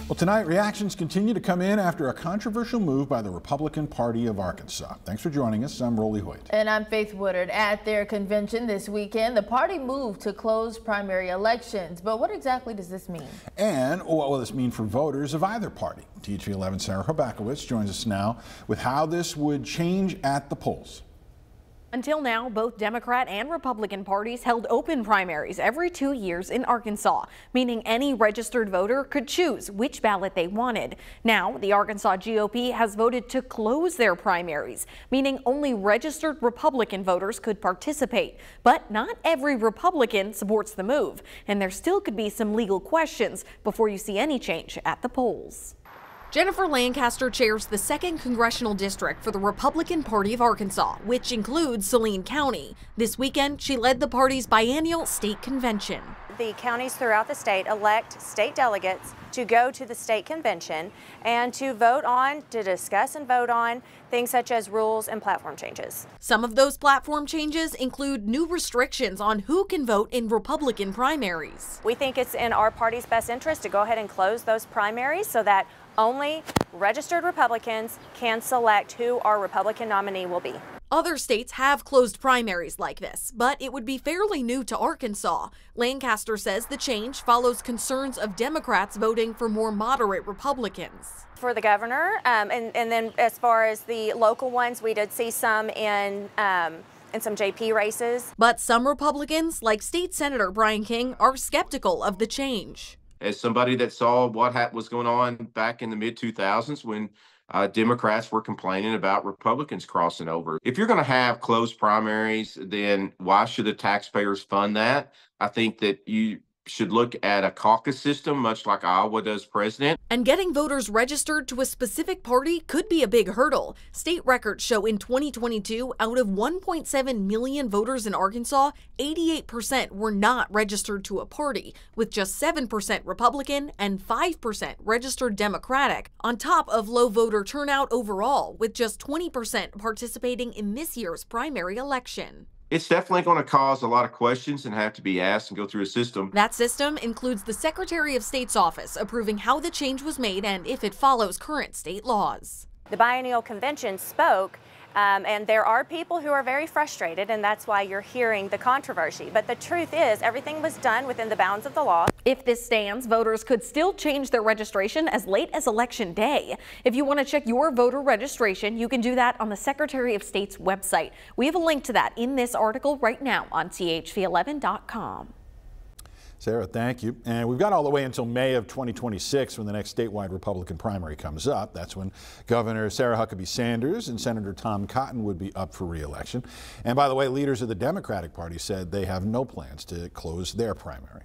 Well, tonight, reactions continue to come in after a controversial move by the Republican Party of Arkansas. Thanks for joining us. I'm Rolly Hoyt. And I'm Faith Woodard. At their convention this weekend, the party moved to close primary elections. But what exactly does this mean? And what will this mean for voters of either party? THV 11's Sarah Hrbakowicz joins us now with how this would change at the polls. Until now, both Democrat and Republican parties held open primaries every 2 years in Arkansas, meaning any registered voter could choose which ballot they wanted. Now, the Arkansas GOP has voted to close their primaries, meaning only registered Republican voters could participate. But not every Republican supports the move, and there still could be some legal questions before you see any change at the polls. Jennifer Lancaster chairs the 2nd Congressional District for the Republican Party of Arkansas, which includes Saline County. This weekend, she led the party's biennial state convention. The counties throughout the state elect state delegates to go to the state convention and to discuss and vote on things such as rules and platform changes. Some of those platform changes include new restrictions on who can vote in Republican primaries. We think it's in our party's best interest to go ahead and close those primaries so that only registered Republicans can select who our Republican nominee will be. Other states have closed primaries like this, but it would be fairly new to Arkansas. Lancaster says the change follows concerns of Democrats voting for more moderate Republicans. For the governor, and then as far as the local ones, we did see some in some JP races. But some Republicans, like State Senator Brian King, are skeptical of the change. As somebody that saw what was going on back in the mid-2000s when Democrats were complaining about Republicans crossing over. If you're going to have closed primaries, then why should the taxpayers fund that? I think that you should look at a caucus system, much like Iowa does president. And getting voters registered to a specific party could be a big hurdle. State records show in 2022, out of 1.7 million voters in Arkansas, 88% were not registered to a party, with just 7% Republican and 5% registered Democratic, on top of low voter turnout overall, with just 20% participating in this year's primary election. It's definitely going to cause a lot of questions and have to be asked and go through a system. That system includes the Secretary of State's office approving how the change was made and if it follows current state laws. The biennial convention spoke, and there are people who are very frustrated, and that's why you're hearing the controversy. But the truth is, everything was done within the bounds of the law. If this stands, voters could still change their registration as late as Election Day. If you want to check your voter registration, you can do that on the Secretary of State's website. We have a link to that in this article right now on THV11.com. Sarah, thank you. And we've got all the way until May of 2026 when the next statewide Republican primary comes up. That's when Governor Sarah Huckabee Sanders and Senator Tom Cotton would be up for re-election. And by the way, leaders of the Democratic Party said they have no plans to close their primary.